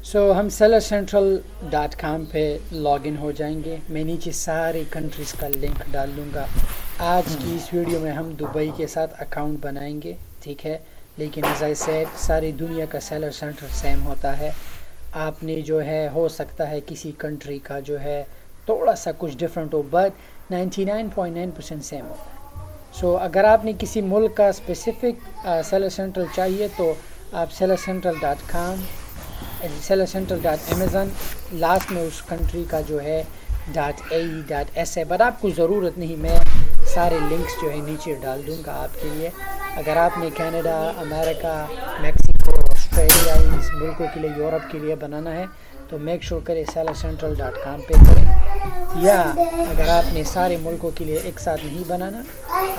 سو ہم sellercentral.com پہ log in ہو جائیں گے. میں نیچے ساری کنٹریز کا لنک ڈال دوں گا. آج کی اس ویڈیو میں ہم دبئی کے ساتھ اکاؤنٹ بنائیں گے, ٹھیک ہے. لیکن ایز آئی سیڈ ساری دنیا کا سیلر سینٹر سیم ہوتا ہے. آپ نے جو ہے ہو سکتا ہے کسی کنٹری کا جو ہے تھوڑا سا کچھ ڈفرینٹ ہو, بٹ 99.9% سیم ہوتا ہے. سو اگر آپ نے کسی ملک کا اسپیسیفک سیلر سینٹر چاہیے تو آپ sellercentral.com sellercentral.amazon لاسٹ میں اس کنٹری کا جو ہے .ae.sa, بٹ آپ کو ضرورت نہیں, میں سارے لنکس جو ہے نیچے ڈال دوں گا آپ کے لیے. اگر آپ نے کینیڈا, امریکہ, میکسیکو, آسٹریلیا, ان ملکوں کے لیے, یورپ کے لیے بنانا ہے تو میک شور کرے sellercentral.com پہ کریں. یا اگر آپ نے سارے ملکوں کے لیے ایک ساتھ نہیں بنانا,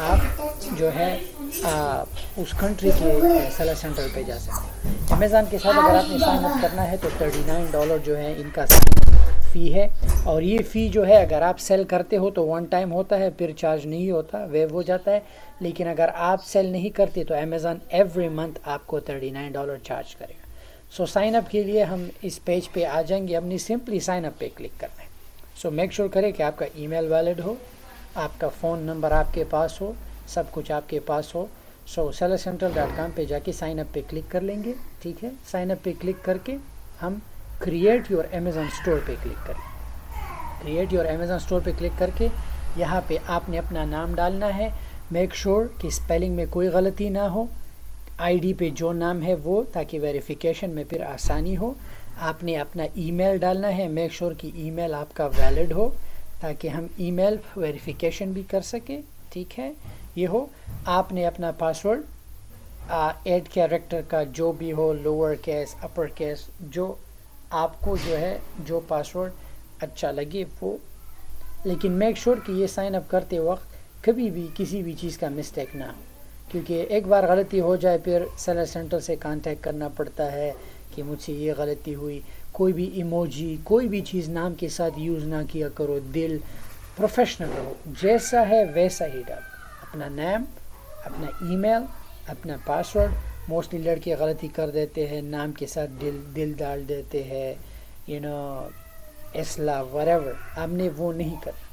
آپ جو ہے اس کنٹری کے سیلر سینٹر پہ جا سکتے ہیں. امیزون کے ساتھ اگر آپ نے سائن اپ کرنا ہے تو $39 جو ہے ان کا سائن اپ فی ہے. اور یہ فی جو ہے اگر آپ سیل کرتے ہو تو ون ٹائم ہوتا ہے, پھر چارج نہیں ہوتا, ویو ہو جاتا ہے. لیکن اگر آپ سیل نہیں کرتے تو امیزون ایوری منتھ آپ کو $39 چارج کرے گا. سو سائن اپ کے لیے ہم اس پیج پہ آ جائیں گے, اپنی سمپلی سائن اپ پہ کلک کرنا ہے. سو میک شور کرے کہ آپ کا ای میل ویلڈ ہو, آپ کا فون نمبر آپ کے پاس ہو, سب کچھ آپ کے پاس ہو. سو sellercentral.com پہ جا کے سائن اپ پہ کلک کر لیں گے, ٹھیک ہے. سائن اپ پہ کلک کر کے ہم کریٹ یور امیزون اسٹور پہ کلک کریں. کریٹ یور امیزون اسٹور پہ کلک کر کے یہاں پہ آپ نے اپنا نام ڈالنا ہے. میک شور کہ اسپیلنگ میں کوئی غلطی نہ ہو, آئی ڈی پہ جو نام ہے وہ, تاکہ ویریفیکیشن میں پھر آسانی ہو. آپ نے اپنا ای میل ڈالنا ہے, میک شور کہ ای میل آپ کا ویلڈ ہو تاکہ ہم ای میل ویریفیکیشن بھی کر سکیں, ٹھیک ہے. یہ ہو. آپ نے اپنا پاسورڈ 8 کیریکٹر کا جو بھی ہو, لوور کیس, اپر کیس, جو آپ کو جو ہے جو پاسورڈ اچھا لگے وہ. لیکن میک شور کہ یہ سائن اپ کرتے وقت کبھی بھی کسی بھی چیز کا مسٹیک نہ ہو, کیونکہ ایک بار غلطی ہو جائے پھر سیلر سینٹر سے کانٹیکٹ کرنا پڑتا ہے کہ مجھ سے یہ غلطی ہوئی. کوئی بھی ایموجی, کوئی بھی چیز نام کے ساتھ یوز نہ کیا کرو. دل پروفیشنل رہو, جیسا ہے ویسا ہی ڈالو. اپنا نام, اپنا ای میل, اپنا پاسورڈ. موسٹلی لڑکے غلطی کر دیتے ہیں, نام کے ساتھ دل ڈال دیتے ہیں, اسلا whatever. ہم نے وہ نہیں کرنا.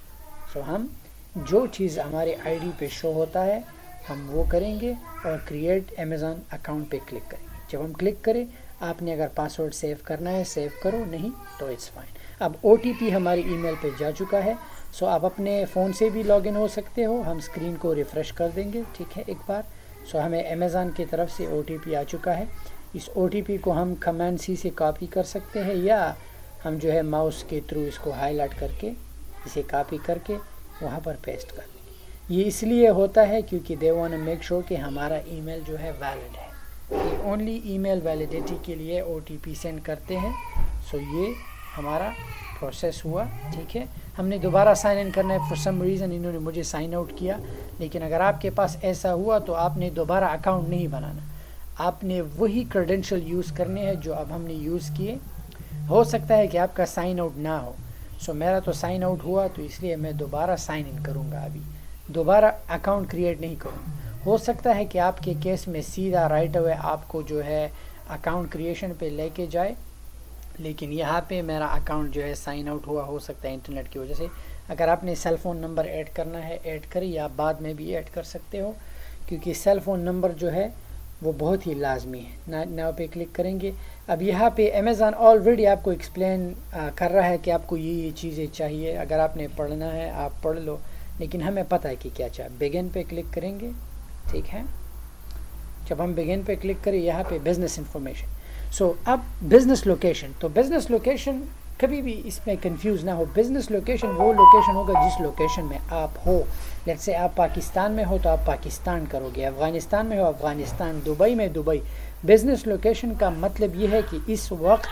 سو ہم جو چیز ہمارے آئی ڈی پہ شو ہوتا ہے ہم وہ کریں گے اور کریٹ امیزون اکاؤنٹ پہ کلک کریں گے. جب ہم کلک کریں, آپ نے اگر پاسورڈ سیو کرنا ہے سیو کرو, نہیں تو اٹس فائن. اب او ٹی پی ہماری ای میل پہ جا چکا ہے. سو آپ اپنے فون سے بھی لاگ ان ہو سکتے ہو, ہم اسکرین کو ریفریش کر دیں گے, ٹھیک ہے, ایک بار. سو ہمیں امیزون کی طرف سے او ٹی پی آ چکا ہے. اس او ٹی پی کو ہم کمانڈ سی سے کاپی کر سکتے ہیں, یا ہم جو ہے ماؤس کے تھرو اس کو ہائی لائٹ کر کے اسے کاپی کر کے وہاں پر پیسٹ کر دیں گے. یہ اس لیے ہوتا ہے کیونکہ they want to make sure کہ ہمارا ای میل جو ہے ویلڈ ہے. یہ اونلی ای میل ویلیڈیٹی کے لیے او ٹی پی سینڈ کرتے ہیں. سو یہ ہمارا پروسیس ہوا, ٹھیک ہے. ہم نے دوبارہ سائن ان کرنا ہے. فور سم ریزن انہوں نے مجھے سائن آؤٹ کیا, لیکن اگر آپ کے پاس ایسا ہوا تو آپ نے دوبارہ اکاؤنٹ نہیں بنانا, آپ نے وہی کریڈینشل یوز کرنے ہیں جو اب ہم نے یوز کیے. ہو سکتا ہے کہ آپ کا سائن آؤٹ نہ ہو. سو میرا تو سائن آؤٹ ہوا تو اس لیے میں دوبارہ سائن ان کروں گا. ابھی دوبارہ اکاؤنٹ کریٹ نہیں کروں. ہو سکتا ہے کہ آپ کے کیس میں سیدھا رائٹ اوے آپ کو جو ہے اکاؤنٹ کریشن پہ لے کے جائے, لیکن یہاں پہ میرا اکاؤنٹ جو ہے سائن آؤٹ ہوا. ہو سکتا ہے انٹرنیٹ کی وجہ سے. اگر آپ نے سیل فون نمبر ایڈ کرنا ہے ایڈ کریں, یا بعد میں بھی ایڈ کر سکتے ہو, کیونکہ سیل فون نمبر جو ہے وہ بہت ہی لازمی ہے. ناؤ پہ کلک کریں گے. اب یہاں پہ امیزون آلریڈی آپ کو ایکسپلین کر رہا ہے کہ آپ کو یہ چیزیں چاہیے. اگر آپ نے پڑھنا ہے آپ پڑھ لو, لیکن ہمیں پتہ ہے کہ کیا چاہیے. بگن پہ کلک کریں گے, ٹھیک ہے. جب ہم بگن پہ کلک کریں, یہاں پہ بزنس انفارمیشن. سو اب بزنس لوکیشن, تو بزنس لوکیشن کبھی بھی اس میں کنفیوز نہ ہو. بزنس لوکیشن وہ لوکیشن ہوگا جس لوکیشن میں آپ ہو. لیٹ سے آپ پاکستان میں ہو تو آپ پاکستان کرو گے, افغانستان میں ہو افغانستان, دبئی میں دبئی. بزنس لوکیشن کا مطلب یہ ہے کہ اس وقت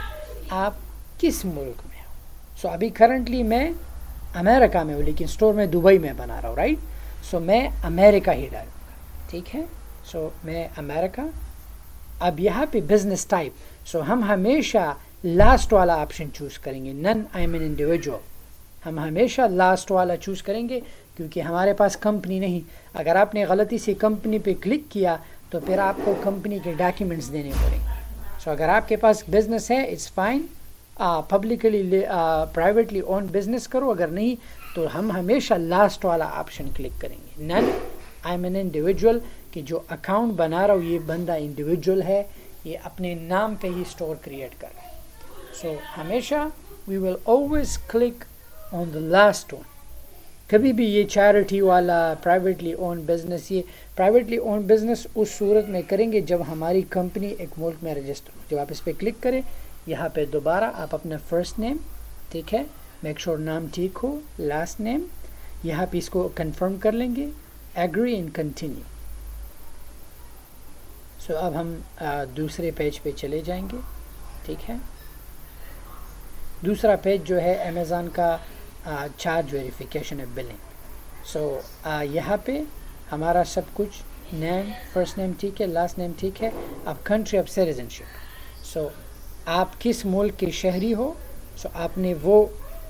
آپ کس ملک میں ہو. سو ابھی کرنٹلی میں امریکہ میں ہوں, لیکن اسٹور میں دبئی میں بنا رہا ہوں, رائٹ. سو میں امریکہ ہی ڈالوں گا, ٹھیک ہے. سو میں امریکہ. اب یہاں پہ بزنس ٹائپ, سو ہم ہمیشہ لاسٹ والا آپشن چوز کریں گے, نن آئی مین انڈیویجول. ہم ہمیشہ لاسٹ والا چوز کریں گے کیونکہ ہمارے پاس کمپنی نہیں. اگر آپ نے غلطی سے کمپنی پہ کلک کیا تو پھر آپ کو کمپنی کے ڈاکیومنٹس دینے پڑیں گے. سو اگر آپ کے پاس بزنس ہے it's fine, publicly privately own business کرو، اگر نہیں تو ہم ہمیشہ لاسٹ والا آپشن کلک کریں گے، نن آئی ایم این انڈیویجول، کہ جو اکاؤنٹ بنا رہا ہوں یہ بندہ انڈیویجول ہے، یہ اپنے نام پہ ہی اسٹور کریٹ کر رہا ہے. سو ہمیشہ we will always click on the last one. کبھی بھی یہ چیریٹی والا پرائیویٹلی اون بزنس، یہ پرائیویٹلی اون بزنس اس صورت میں کریں گے جب ہماری کمپنی ایک ملک میں رجسٹر ہو. جب آپ اس پہ کلک کریں، یہاں پہ دوبارہ آپ اپنا فرسٹ نیم، ٹھیک ہے، میک شور نام ٹھیک ہو، لاسٹ نیم، یہاں پہ اس کو کنفرم کر لیں گے، ایگری اینڈ کنٹینیو. سو اب ہم دوسرے پیج پہ چلے جائیں گے، ٹھیک ہے. دوسرا پیج جو ہے امیزون کا چارج ویریفیکیشن ہے، بلنگ. سو یہاں پہ ہمارا سب کچھ نیم، فرسٹ نیم ٹھیک ہے، لاسٹ نیم ٹھیک ہے. اب کنٹری آف سٹیزن شپ، سو آپ کس ملک کے شہری ہو، سو آپ نے وہ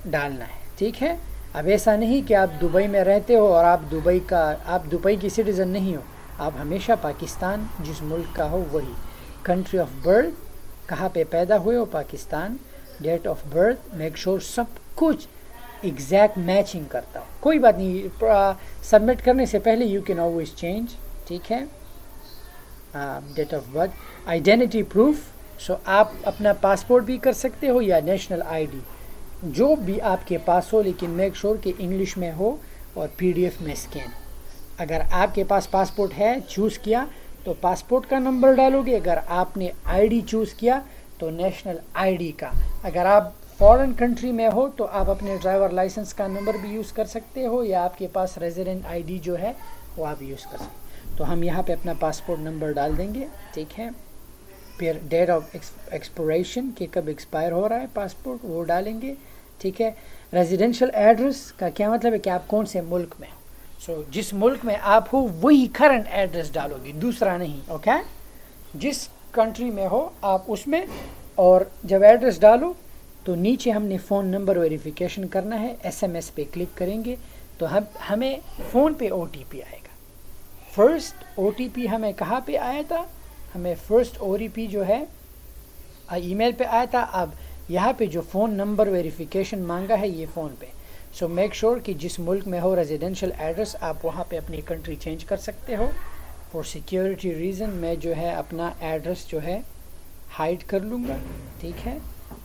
ڈالنا ہے، ٹھیک ہے. اب ایسا نہیں کہ آپ دبئی میں رہتے ہو اور آپ دبئی کی سٹیزن نہیں ہو، آپ ہمیشہ پاکستان جس ملک کا ہو وہی. کنٹری آف برتھ، کہاں پہ پیدا ہوئے ہو، Pakistan. Date of birth, make sure سب کچھ ایگزیکٹ میچنگ کرتا ہو. کوئی بات نہیں، سبمٹ کرنے سے پہلے یو کین آلویز چینج، ٹھیک ہے. Date of birth, identity proof, so آپ اپنا پاسپورٹ بھی کر سکتے ہو یا نیشنل آئی ڈی، جو بھی آپ کے پاس ہو، لیکن میک شور کہ انگلش میں ہو اور PDF میں اسکین. اگر آپ کے پاس پاسپورٹ ہے، چوز کیا تو پاسپورٹ کا نمبر ڈالو گے. اگر آپ نے ID چوز کیا تو نیشنل ID کا. اگر آپ فورن کنٹری میں ہو تو آپ اپنے ڈرائیور لائسنس کا نمبر بھی یوز کر سکتے ہو، یا آپ کے پاس ریزیڈنٹ ID جو ہے وہ آپ یوز کر سکتے. تو ہم یہاں پہ اپنا پاسپورٹ نمبر ڈال دیں گے، ٹھیک ہے. پھر ڈیٹ آف ایکسپائریشن، کہ کب ایکسپائر ہو رہا ہے پاسپورٹ، وہ ڈالیں گے، ٹھیک ہے. ریزیڈینشیل ایڈریس کا کیا مطلب ہے کہ آپ کون سے ملک میں ہو. سو جس ملک میں آپ ہو وہی کرنٹ ایڈریس ڈالو گی، دوسرا نہیں، اوکے. جس کنٹری میں ہو آپ اس میں، اور جب ایڈریس ڈالو تو نیچے ہم نے فون نمبر ویریفیکیشن کرنا ہے. SMS پہ کلک کریں گے تو ہمیں فون پہ OTP آئے گا. فرسٹ OTP ہمیں کہاں پہ آیا تھا، ہمیں فرسٹ OTP جو ہے ای میل پہ آیا تھا. اب یہاں پہ جو فون نمبر ویریفیکیشن مانگا ہے یہ فون پہ. سو میک شور کہ جس ملک میں ہو ریزیڈینشیل ایڈریس، آپ وہاں پہ اپنی کنٹری چینج کر سکتے ہو. فور سیکیورٹی ریزن میں جو ہے اپنا ایڈریس جو ہے ہائڈ کر لوں گا، ٹھیک ہے.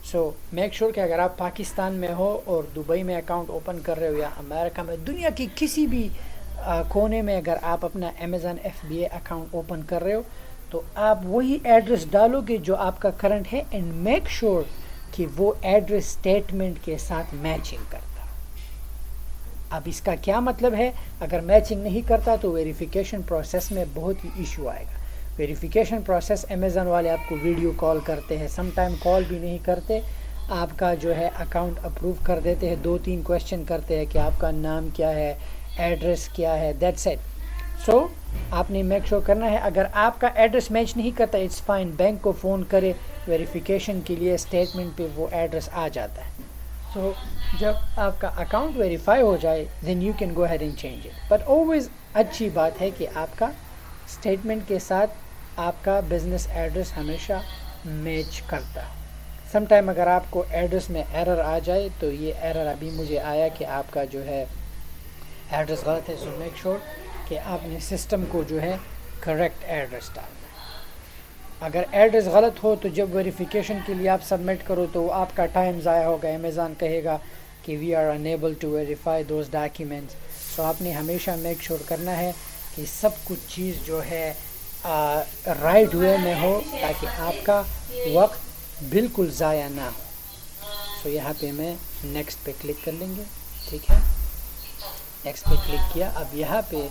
سو میک شور کہ اگر آپ پاکستان میں ہو اور دبئی میں اکاؤنٹ اوپن کر رہے ہو، یا امریکہ میں، دنیا کی کسی بھی کونے میں اگر آپ اپنا Amazon FBA اکاؤنٹ اوپن کر رہے ہو تو آپ وہی ایڈریس ڈالو گے جو آپ کا کرنٹ ہے، اینڈ میک شور کہ وہ ایڈریس اسٹیٹمنٹ کے ساتھ میچنگ کرتا. اب اس کا کیا مطلب ہے، اگر میچنگ نہیں کرتا تو ویریفیکیشن پروسیس میں بہت ہی ایشو آئے گا. ویریفیکیشن پروسیس Amazon والے آپ کو ویڈیو کال کرتے ہیں، سم ٹائم کال بھی نہیں کرتے، آپ کا جو ہے اکاؤنٹ اپروو کر دیتے ہیں. 2-3 کویشچن کرتے ہیں کہ آپ کا نام کیا ہے، ایڈریس کیا ہے، دیٹس اٹ. سو آپ نے میک شور کرنا ہے. اگر آپ کا ایڈریس میچ نہیں کرتا اٹس فائن، بینک کو فون کرے ویریفیکیشن کے لیے، اسٹیٹمنٹ پہ وہ ایڈریس آ جاتا ہے. سو جب آپ کا اکاؤنٹ ویریفائی ہو جائے then you can go ahead and change it. But always اچھی بات ہے کہ آپ کا اسٹیٹمنٹ کے ساتھ آپ کا بزنس ایڈریس ہمیشہ میچ کرتا. سم ٹائم اگر آپ کو ایڈریس میں ایرر آ جائے تو یہ ایرر ابھی مجھے آیا کہ آپ کا جو ہے ایڈریس غلط ہے. سو میک شور کہ آپ نے سسٹم کو جو ہے کریکٹ ایڈریس ڈالنا ہے. اگر ایڈریس غلط ہو تو جب ویریفیکیشن کے لیے آپ سبمٹ کرو تو آپ کا ٹائم ضائع ہوگا. Amazon کہے گا کہ we are unable to verify those documents. So آپ نے ہمیشہ میک شور کرنا ہے کہ سب کچھ چیز جو ہے رائٹ وے میں ہو تاکہ آپ کا وقت بالکل ضائع نہ ہو. سو یہاں پہ میں نیکسٹ پہ کلک کر لیں گے، ٹھیک ہے. نیکسٹ پہ کلک کیا. اب یہاں پہ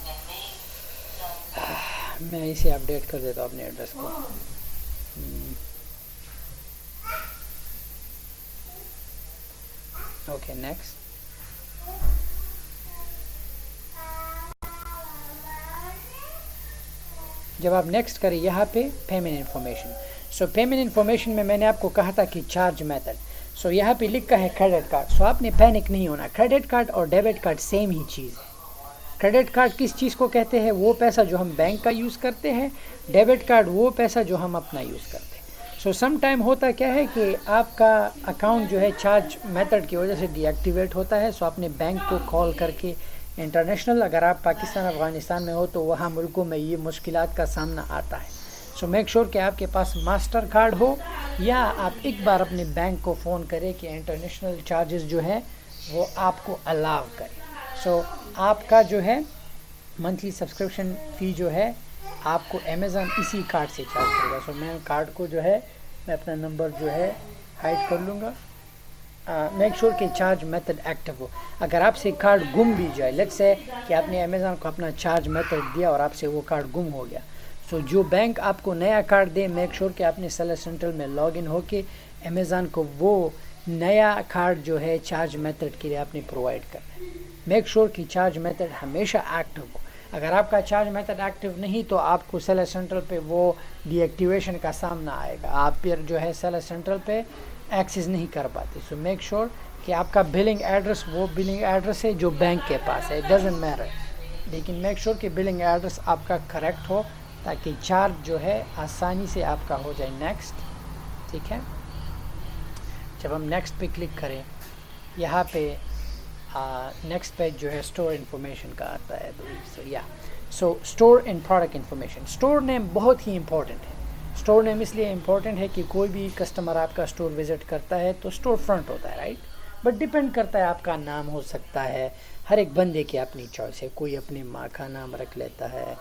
میں اسے اپڈیٹ کر دیتا ہوں اپنے ایڈریس کو. Okay next. جب آپ نیکسٹ کریں یہاں پہ پیمنٹ انفارمیشن. سو پیمنٹ انفارمیشن میں نے آپ کو کہا تھا کہ چارج میتھڈ. سو یہاں پہ لکھا ہے کریڈٹ کارڈ. سو آپ نے پینک نہیں ہونا. کریڈٹ کارڈ اور ڈیبٹ کارڈ سیم ہی چیز ہے. کریڈٹ کارڈ کس چیز کو کہتے ہیں، وہ پیسہ جو ہم بینک کا یوز کرتے ہیں. ڈیبٹ کارڈ وہ پیسہ جو ہم اپنا یوز کرتے ہیں. سو سم ٹائم ہوتا کیا ہے کہ آپ کا اکاؤنٹ جو ہے چارج میتھڈ کی وجہ سے ڈی ایکٹیویٹ ہوتا ہے. سو اپنے بینک کو کال کر کے انٹرنیشنل، اگر آپ پاکستان افغانستان میں ہو تو وہاں ملکوں میں یہ مشکلات کا سامنا آتا ہے. سو میک شور کہ آپ کے پاس ماسٹر کارڈ ہو، یا آپ ایک بار اپنے بینک کو فون کریں کہ انٹرنیشنل چارجز جو ہے وہ آپ کو الاؤ کرے. سو آپ کا جو ہے منتھلی سبسکرپشن فی جو ہے آپ کو امیزون اسی کارڈ سے چارج کرے گا. سو میں کارڈ کو جو ہے میں اپنا نمبر جو ہے ہائڈ کر لوں گا. میک شور کہ چارج میتھڈ ایکٹیو ہو. اگر آپ سے کارڈ گم بھی جائے، لیٹس سے کہ آپ نے امیزون کو اپنا چارج میتھڈ دیا اور آپ سے وہ کارڈ گم ہو گیا، سو جو بینک آپ کو نیا کارڈ دے، میک شور کہ آپ نے سیلر سینٹرل میں لاگ ان ہو کے امیزون کو وہ نیا کارڈ جو ہے چارج میتھڈ کے لیے آپ نے پرووائڈ کرنا ہے. میک شور کہ چارج میتھڈ ہمیشہ ایکٹیو ہو. اگر آپ کا چارج میتھڈ ایکٹیو نہیں تو آپ کو سیلر سینٹرل پہ وہ ڈی ایکٹیویشن کا سامنا آئے گا، آپ پھر جو ہے سیلر سینٹرل پہ ایکسیس نہیں کر پاتے. سو میک شور کہ آپ کا بلنگ ایڈریس وہ بلنگ ایڈریس ہے جو بینک کے پاس ہے، ڈزنٹ میٹر، لیکن میک شور کہ بلنگ ایڈریس آپ کا کریکٹ ہو تاکہ چارج جو ہے آسانی سے آپ کا ہو جائے. نیکسٹ، ٹھیک ہے. جب ہم نیکسٹ پہ کلک کریں، یہاں پہ نیکسٹ پیج جو ہے اسٹور انفارمیشن کا آتا ہے. So store and product information. Store name بہت ہی امپورٹنٹ ہے. اسٹور نیم اس لیے امپورٹنٹ ہے کہ کوئی بھی کسٹمر آپ کا اسٹور وزٹ کرتا ہے تو اسٹور فرنٹ ہوتا ہے، رائٹ. بٹ ڈپینڈ کرتا ہے، آپ کا نام ہو سکتا ہے، ہر ایک بندے کی اپنی چوائس ہے. کوئی اپنے ماں کا نام رکھ لیتا ہے،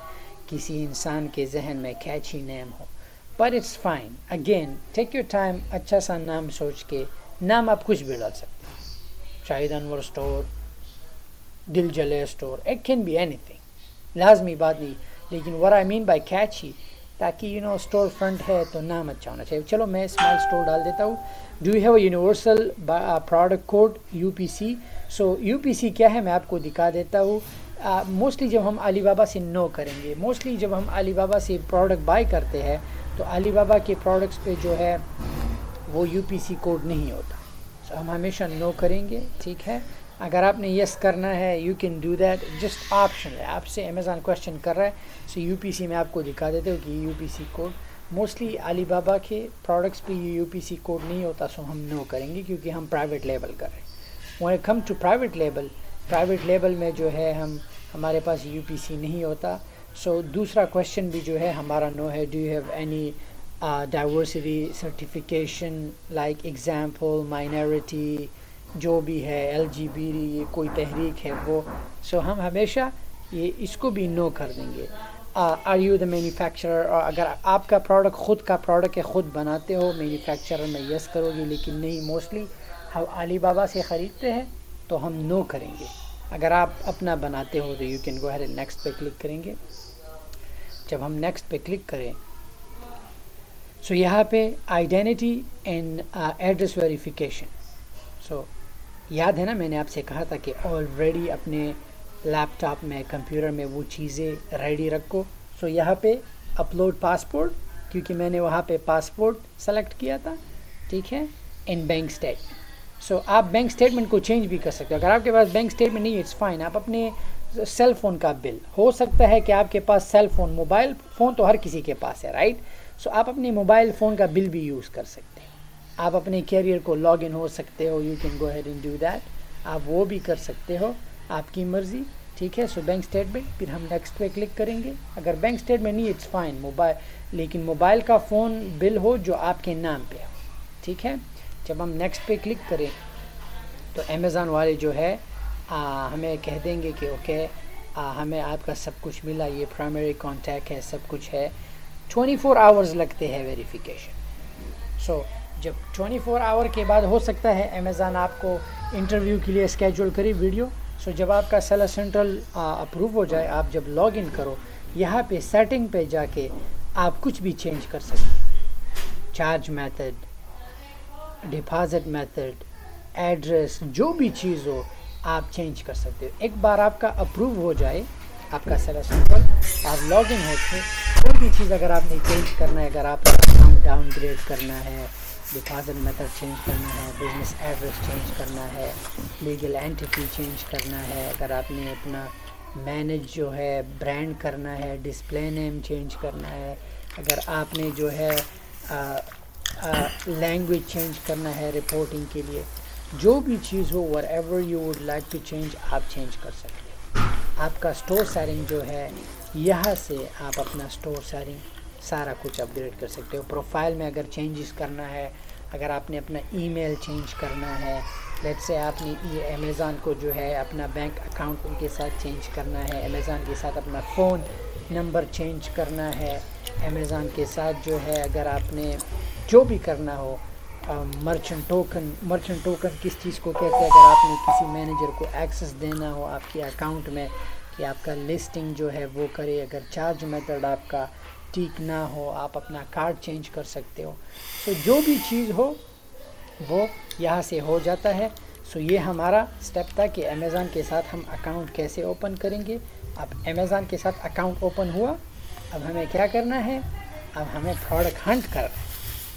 کسی انسان کے ذہن میں کیچی نیم ہو، but it's fine. Again take your time, اچھا سا نام سوچ کے. نام آپ کچھ بھی ڈال سکتے ہیں، شاہد انور store, Dil Jale store, it can be اینی تھنگ، لازمی بات نہیں. لیکن what I mean by catchy، تاکہ اسٹور فرنٹ ہے تو نام اچھا ہونا چاہیے. چلو میں اسمال اسٹور ڈال دیتا ہوں. Do you have a universal product code UPC؟ So UPC کیا ہے میں آپ کو دکھا دیتا ہوں. موسٹلی جب ہم علی بابا سے کریں گے، موسٹلی جب ہم علی بابا سے پروڈکٹ بائی کرتے ہیں تو علی بابا کے پروڈکٹس پہ جو ہے وہ UPC کوڈ نہیں ہوتا. سو ہم ہمیشہ کریں گے، ٹھیک ہے. اگر آپ نے یس کرنا ہے you can do that, just option ہے. آپ سے امیزون کوشچن کر رہا ہے، سو UPC میں آپ کو دکھا دیتے ہو کہ UPC کوڈ. موسٹلی علی بابا کے پروڈکٹس پہ یہ UPC کوڈ نہیں ہوتا، سو ہم کریں گے کیونکہ ہم پرائیویٹ لیبل کر رہے ہیں. when it come to private label میں جو ہے ہمارے پاس UPC نہیں ہوتا. سو دوسرا کوشچن بھی جو ہے ہمارا ہے. Do you have any diversity certification like example minority جو بھی ہے، LGBT کوئی تحریک ہے وہ. سو ہم ہمیشہ اس کو بھی کر دیں گے. Are you the manufacturer? اور اگر آپ کا پروڈکٹ خود کا پروڈکٹ ہے، خود بناتے ہو، مینوفیکچرر میں یس کرو گی. لیکن نہیں، موسٹلی ہم علی بابا سے خریدتے ہیں تو ہم کریں گے. اگر آپ اپنا بناتے ہو تو you can go ahead. Next پہ کلک کریں گے. جب ہم نیکسٹ پہ کلک کریں سو یہاں پہ آئیڈینٹی اینڈ ایڈریس ویریفیکیشن. سو یاد ہے نا میں نے آپ سے کہا تھا کہ آلریڈی اپنے لیپ ٹاپ میں، کمپیوٹر میں وہ چیزیں ریڈی رکھو. سو یہاں پہ اپلوڈ پاسپورٹ، کیونکہ میں نے وہاں پہ پاسپورٹ سلیکٹ کیا تھا، ٹھیک ہے. In bank statement. سو آپ بینک اسٹیٹمنٹ کو چینج بھی کر سکتے ہو. اگر آپ کے پاس بینک اسٹیٹمنٹ نہیں ہے، اٹس فائن. آپ اپنے سیل فون کا بل، ہو سکتا ہے کہ آپ کے پاس سیل فون، موبائل فون تو ہر کسی کے پاس ہے، رائٹ. سو آپ اپنے موبائل فون کا بل بھی یوز کر سکتے ہیں. آپ اپنے کیریئر کو لاگ ان ہو سکتے ہو، you can go ahead and do that. آپ وہ بھی کر سکتے ہو، آپ کی مرضی، ٹھیک ہے. سو بینک اسٹیٹمنٹ، پھر ہم نیکسٹ پہ کلک کریں گے. اگر بینک اسٹیٹمنٹ نہیں، اٹس فائن. لیکن موبائل کا فون بل ہو جو آپ کے نام پہ ہو، ٹھیک ہے. جب ہم نیکسٹ پہ کلک کریں تو امیزون والے جو ہے ہمیں کہہ دیں گے کہ اوکے ہمیں آپ کا سب کچھ ملا، یہ پرائمری کانٹیکٹ ہے، سب کچھ ہے. 24 آورز لگتے ہیں ویریفیکیشن. سو جب 24 آور کے بعد ہو سکتا ہے امیزون آپ کو انٹرویو کے لیے اسکیجول کرے ویڈیو. سو جب آپ کا سیلر سینٹرل اپروو ہو جائے، آپ جب لاگ ان کرو، یہاں پہ سیٹنگ پہ جا کے آپ کچھ بھی چینج کر سکتے ہیں. Charge method, deposit method, address, جو بھی چیز ہو آپ چینج کر سکتے ہو. ایک بار آپ کا اپروو ہو جائے آپ کا سیلر سینٹرل، آپ لاگ ان ہوتے، کوئی بھی چیز اگر آپ نے چینج کرنا ہے، اگر آپ نے اکاؤنٹ ڈاؤن گریڈ کرنا ہے، ڈپازٹ میتھڈ چینج کرنا ہے، بزنس ایڈریس چینج کرنا ہے، لیگل اینٹیٹی چینج کرنا ہے، اگر آپ نے اپنا مینیج جو ہے برانڈ کرنا ہے، ڈسپلے نیم چینج کرنا ہے، اگر آپ نے جو ہے لینگویج چینج کرنا ہے رپورٹنگ کے لیے، جو بھی چیز ہو whatever you would like to change آپ چینج کر سکتے ہیں۔ آپ کا اسٹور سیٹنگ جو ہے یہاں سے آپ اپنا اسٹور سیٹنگ سارا کچھ اپ گریڈ کر سکتے ہو۔ پروفائل میں اگر چینجز کرنا ہے، اگر آپ نے اپنا ای میل چینج کرنا ہے، لیٹ سے آپ نے یہ امیزون کو جو ہے اپنا بینک اکاؤنٹ ان کے ساتھ چینج کرنا ہے، امیزون کے ساتھ اپنا فون نمبر چینج کرنا ہے، امیزون کے ساتھ جو ہے اگر آپ نے جو بھی کرنا ہو، مرچنٹ ٹوکن کس چیز کو کہتے ہیں، اگر آپ نے کسی مینیجر کو ایکسس دینا ہو آپ کے اکاؤنٹ میں کہ آپ کا لسٹنگ جو ہے وہ کرے، اگر چارج میتھڈ آپ کا ٹھیک نہ ہو آپ اپنا کارڈ چینج کر سکتے ہو۔ سو جو بھی چیز ہو وہ یہاں سے ہو جاتا ہے۔ سو یہ ہمارا سٹیپ تھا کہ امیزون کے ساتھ ہم اکاؤنٹ کیسے اوپن کریں گے۔ اب امیزون کے ساتھ اکاؤنٹ اوپن ہوا، اب ہمیں کیا کرنا ہے، اب ہمیں پروڈکٹ ہنٹ کرنا ہے۔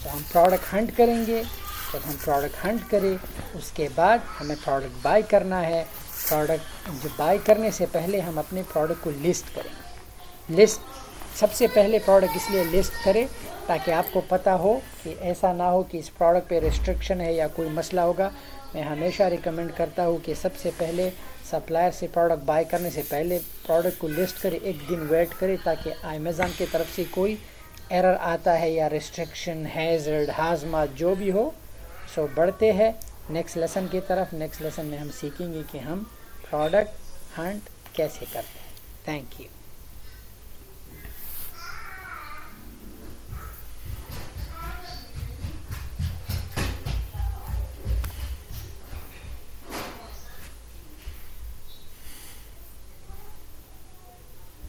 تو ہم پروڈکٹ ہنٹ کریں گے، جب ہم پروڈکٹ ہنٹ کریں اس کے بعد ہمیں پروڈکٹ بائی کرنا ہے۔ پروڈکٹ جو بائی کرنے سے پہلے ہم اپنے پروڈکٹ کو لسٹ کریں گے۔ لسٹ سب سے پہلے پروڈکٹ اس لیے لسٹ کرے تاکہ آپ کو پتہ ہو کہ ایسا نہ ہو کہ اس پروڈکٹ پہ ریسٹرکشن ہے یا کوئی مسئلہ ہوگا۔ میں ہمیشہ ریکمینڈ کرتا ہوں کہ سب سے پہلے سپلائر سے پروڈکٹ بائی کرنے سے پہلے پروڈکٹ کو لسٹ کرے، ایک دن ویٹ کرے تاکہ امیزون کی طرف سے کوئی ایرر آتا ہے یا ریسٹرکشن ہیزرڈ ہاضمہ جو بھی ہو۔ سو بڑھتے ہیں نیکسٹ لیسن کی طرف۔ نیکسٹ لیسن میں ہم سیکھیں گے کہ ہم پروڈکٹ ہنٹ کیسے کرتے ہیں۔ Thank you.